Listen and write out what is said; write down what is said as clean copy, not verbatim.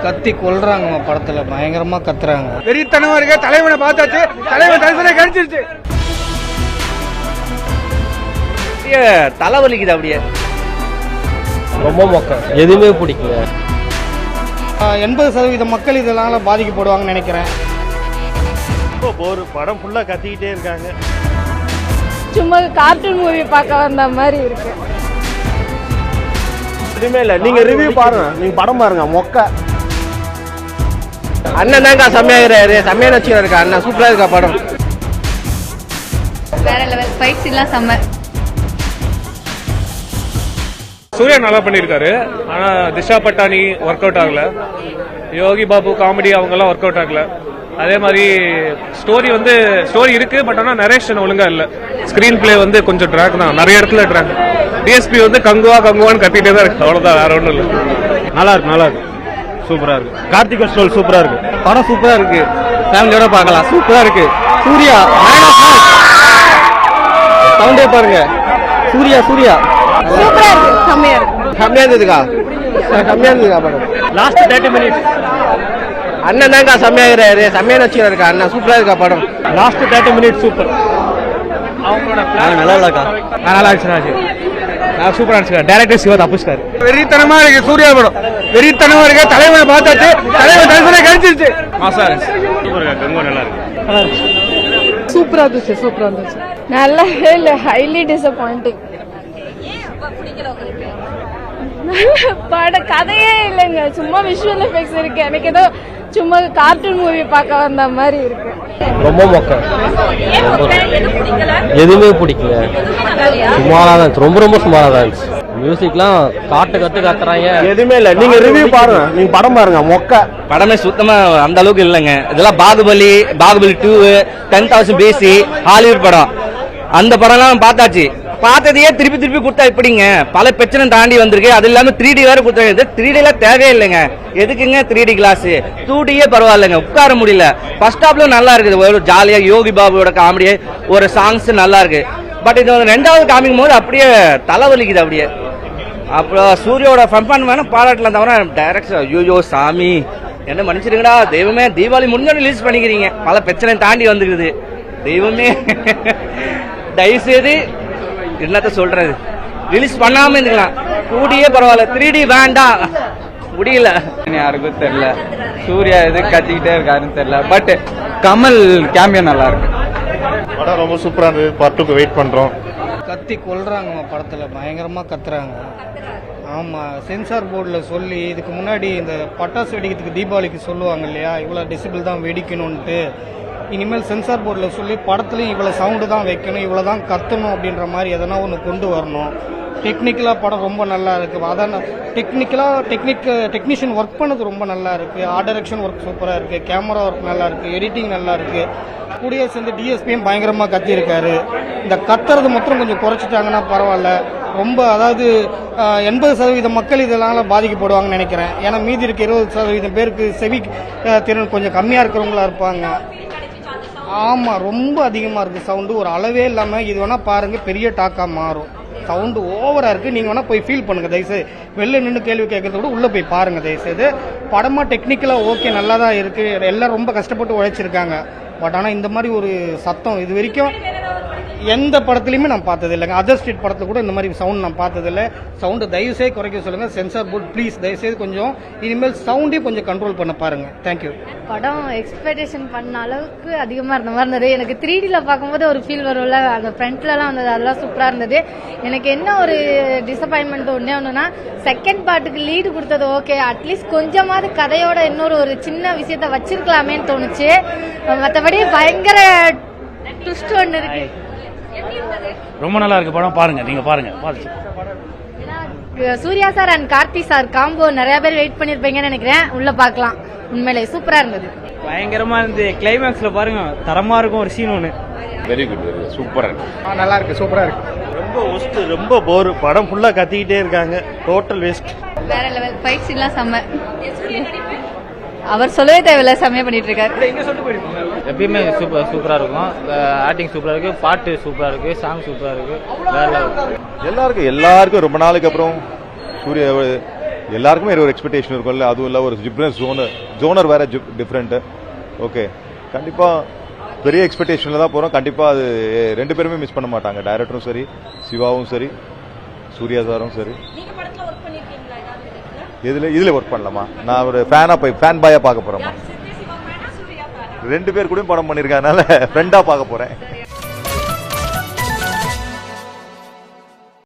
கத்தி கொல்றாங்க படத்துல, பயங்கரமா கத்துறாங்க. வெறித்தனமா இருக்க தலைவனை பார்த்தாச்சு, தலைவன் தரிசனம் கிடைச்சிருச்சு. தலைவலிக்குது அப்படியே, ரொம்ப மொக்கம், எதுவுமே பிடிக்கல. 80% மக்கள் இதனால பாதிக்கப்படுவாங்கன்னு நினைக்கிறேன். ரொம்ப போர், படம் ஃபுல்லா கத்திக்கிட்டே இருக்காங்க. சும்மா கார்ட்டூன் மூவி பார்க்க வந்த மாதிரி இருக்கு. எதுவுமே இல்ல, நீங்க ரிவ்யூ பாருங்க, நீங்க படம் பாருங்க. மொக்க. அண்ணன் தான்க்கா செம்மையாகிறாரு, செம்மையான வச்சுக்கிறாரு அண்ணன், சூப்பரா இருக்கா படம். வேற லெவல், ஃபைட்ஸ் எல்லாம் செம்ம. சூர்யா நல்லா பண்ணியிருக்காரு, ஆனா திஷா பட்டானி ஒர்க் அவுட் ஆகல. யோகி பாபு காமெடி அவங்கெல்லாம் ஒர்க் அவுட் ஆகல. அதே மாதிரி ஸ்டோரி இருக்கு, பட் ஆனா நரேஷன் ஒழுங்கா இல்ல. ஸ்கிரீன் பிளே கொஞ்சம் ட்ராக் தான், நிறைய இடத்துல ட்ராக். டிஎஸ்பி கங்குவான்னு கத்திட்டே தான் இருக்கு, அவ்வளவுதான், வேற ஒன்றும் இல்லை. நல்லா இருக்கு, சூப்பரா இருக்கு. கார்த்திக் ஸ்டோல் சூப்பரா இருக்கு, படம் சூப்பரா இருக்கு, ஃபேமிலியோட பார்க்கலாம், சூப்பரா இருக்கு. சூர்யா சவுண்டே பாருங்க, சூர்யா சூப்பரா இருக்கு, செம்மையா இருக்கு. கம்மியா இருந்ததுக்கா படம். லாஸ்ட் 30 மினிட்ஸ் அண்ணன் தான்க்கா செம்மையாகிறாரு, செம்மையான வச்சுக்கிறாரு அண்ணன், சூப்பரா இருக்கா படம். Last 30 minutes super. நல்லா இல்லக்கா, நல்லா இருந்துச்சு, சூப்பரா இருந்துச்சு. டைரக்டர் சிவா தப்புச்சிட்டாரு. வெறித்தனமா இருக்கு சூர்யா படம், வெறித்தனமா இருக்க தலைவனை பார்த்தாச்சு, தலைவன் தரிசனம் கிடைச்சிருச்சு. மாசா இருந்துச்சு, சூப்பரா, கங்கோ நல்லா இருக்கு. சூப்பரா இருந்துச்சு. நல்லாவே இல்ல, ஹைலி டிசப்பாயிண்டிங். பட கதையே இல்லைங்க, சும்மா விஷுவல் எஃபெக்ட்ஸ் இருக்கு. எனக்கு ஏதோ சும்மா கார்ட்டூன் மூவி பார்க்க வந்த மாதிரி இருக்கு. ரொம்ப மொக்கம், எதுவுமே பிடிக்கல. சுமாரா தான், ரொம்ப சுமாரா தான் இருந்துச்சு. மியூசிக்லாம் கத்துறாங்க. எதுவுமே இல்ல, நீங்க ரிவ்யூ பாருங்க, நீங்க படம் பாருங்க. மொக்க. படமே சுத்தமா அந்த அளவுக்கு இல்லைங்க. இதெல்லாம் பாகுபலி 2, 10,000 BC ஹாலிவுட் படம். அந்த படம்லாம் பார்த்தாச்சு, பார்த்ததையே திருப்பி கொடுத்தா எப்படிங்க? பல பிரச்சனை தாண்டி வந்திருக்கு. அது இல்லாம 3D வேற கொடுத்தாங்க. 3D எல்லாம் தேவையே இல்லைங்க, எதுக்குங்க 3D கிளாஸ்? 2Dயே பரவாயில்லைங்க, உட்கார முடியல. ஃபர்ஸ்ட் ஹாப்ல நல்லா இருக்குது, ஒரு ஜாலியா யோகி பாபுவோட காமெடி, ஒரு சாங்ஸ் நல்லா இருக்கு. பட் இது ரெண்டாவது காமிக்கும் போது அப்படியே தலைவலிக்குது அப்படியே. அப்புறம் சூர்யாவோட ஃபன் வேணா பாராட்டலாம், தவிர டைரக்டர் ஐயோ சாமி என்ன மன்னிச்சிருங்கடா தெய்வமே. தீபாவளி முடிஞ்சோட ரிலீஸ் பண்ணிக்கிறீங்க, பல பிரச்சனை தாண்டி வந்துருக்குது. தெய்வமே தயவுசெய்து என்னத்த சொல்றது, ரிலீஸ் பண்ணாம இருந்துக்கலாம். 2Dயே பரவாயில்ல, 3D வேண்டாம், முடியல. யாருக்கும் தெரியல, சூர்யா எது கத்திக்கிட்டே இருக்காருன்னு தெரியல. பட் கமல் கேமியோ நல்லா இருக்கு. படம் ரொம்ப சூப்பரா இருந்தது, பார்ட் 2க்கு வெயிட் பண்றோம். கத்தி கொல்றாங்க படத்துல, பயங்கரமா கத்துறாங்க. ஆமா, சென்சார் போர்டில் சொல்லி இதுக்கு முன்னாடி இந்த பட்டாசு வெடிக்கிறதுக்கு தீபாவளிக்கு சொல்லுவாங்க இல்லையா, இவ்வளோ டெசிபிள் தான் வெடிக்கணும்ட்டு. இனிமேல் சென்சார் போர்டில் சொல்லி படத்துலையும் இவ்வளோ சவுண்டு தான் வைக்கணும், இவ்வளோ தான் கத்தணும் அப்படின்ற மாதிரி எதனா ஒன்று கொண்டு வரணும். டெக்னிக்கலாக படம் ரொம்ப நல்லா இருக்குது. அதான் டெக்னீஷியன் ஒர்க் பண்ணது ரொம்ப நல்லா இருக்குது. ஆர்ட் டைரக்ஷன் ஒர்க் சூப்பராக இருக்குது, கேமரா ஒர்க் நல்லா இருக்குது, எடிட்டிங் நல்லா இருக்குது. கூடிய சேர்ந்து டிஎஸ்பியும் பயங்கரமாக கத்தியிருக்காரு. இந்த கத்துறது மட்டும் கொஞ்சம் குறைச்சிட்டாங்கன்னா பரவாயில்ல. ரொம்ப அதாவது 80% மக்கள் இதனால பாதிக்கப்படுவாங்கன்னு நினைக்கிறேன். ஏன்னா மீதி இருக்க 20% பேருக்கு செவி திறன் கொஞ்சம் கம்மியாக இருக்கிறவங்களா இருப்பாங்க. ஆமாம், ரொம்ப அதிகமாக இருக்குது சவுண்டு, ஒரு அளவே இல்லாமல். இது வேணால் பாருங்கள், பெரிய டாக்காக மாறும். சவுண்டு ஓவராக இருக்குது, நீங்கள் வேணால் போய் ஃபீல் பண்ணுங்கள் தயவுசெய்து. வெளில நின்று கேள்வி கேட்கறத விட உள்ளே போய் பாருங்கள் தயவுசெய்து. படமாக டெக்னிக்கலாக ஓகே, நல்லா தான் இருக்குது, எல்லாம் ரொம்ப கஷ்டப்பட்டு உழைச்சிருக்காங்க. பட் ஆனால் இந்த மாதிரி ஒரு சத்தம் இது வரைக்கும் எந்த படத்துலையுமே நான் பார்த்தது இல்லைங்க. அதர் ஸ்டேட் படத்தில் கூட இந்த மாதிரி சவுண்ட் நான் பார்த்ததில்லை. சவுண்டு தயவுசெய்து குறைக்க சொல்லுங்கள். சென்சார் போர்டு ப்ளீஸ் தயவுசெய்து கொஞ்சம் இனிமேல் சவுண்டையும் கொஞ்சம் கண்ட்ரோல் பண்ண பாருங்கள். தேங்க்யூ. படம் எக்ஸ்பெக்டேஷன் பண்ண அளவுக்கு அதிகமாக இருந்த மாதிரி இருந்தது. எனக்கு 3Dல பார்க்கும்போது ஒரு ஃபீல் வரும்ல, அந்த ஃப்ரண்ட்லலாம் வந்தது, அதெல்லாம் சூப்பராக இருந்தது. எனக்கு என்ன ஒரு டிசப்பாயின்மெண்ட் ஒன்றுனா, செகண்ட் பார்ட்டுக்கு லீடு கொடுத்தது ஓகே, அட்லீஸ்ட் கொஞ்சமாவது கதையோட இன்னொரு ஒரு சின்ன விஷயத்த வச்சிருக்கலாமேன்னு தோணுச்சு. மற்றபடி பயங்கர ட்விஸ்ட் ஒன்று இருக்கு. ரொம்ப நல்லா இருக்கு படம், பாருங்க, நீங்க பாருங்க. Suriya sir and Karthi sir combo நிறைய பேர் வெயிட் பண்ணிருப்பீங்கன்னு நினைக்கிறேன். உள்ள பார்க்கலாம், உண்மையிலே சூப்பரா இருந்தது, பயங்கரமா இருந்தது. கிளைமேக்ஸ்ல பாருங்க, தரமா இருக்கும் ஒரு சீன் ஒன்று. வெரி குட், சூப்பரா இருக்கு. நல்லா இருக்கு, சூப்பரா இருக்கு. ரொம்ப ஒஸ்ட், ரொம்ப போர், படம் ஃபுல்லா கத்திக்கிட்டே இருக்காங்க, டோட்டல் வேஸ்ட். வேற லெவல், ஃபைட்ஸ் எல்லாம் செம்ம. அவர் சொல்லவே தேவையில்ல, செம்மையா பண்ணிட்டு இருக்காரு. எப்பயுமே சூப்பரா இருக்கும். ஆக்டிங் சூப்பரா இருக்கு, பாட்டு சூப்பரா இருக்கு, சாங் சூப்பரா இருக்கு. வேற எல்லாருக்கும் ரொம்ப நாளுக்கு அப்புறம் சூர்யா எல்லாருக்குமே ஒரு எக்ஸ்பெக்டேஷன் இருக்கும்ல, அதுவும் இல்லை ஒரு டிஃப்ரெண்ட் ஜோனர் வேற டிஃப்ரெண்ட். ஓகே, கண்டிப்பாக பெரிய எக்ஸ்பெக்டேஷனில் தான் போகிறோம். கண்டிப்பாக அது 2 பேருமே மிஸ் பண்ண மாட்டாங்க. டைரக்டரும் சரி, சிவாவும் சரி, சூர்யா சாரும் சரி. இதில் ஒர்க் பண்ணலாமா? நான் ஒரு ஃபேன் பாயாக பார்க்க போகிறேம்மா. 2 பேர் கூட படம் பண்ணியிருக்கேன், அதனால ஃப்ரெண்டாக பார்க்க போகிறேன்.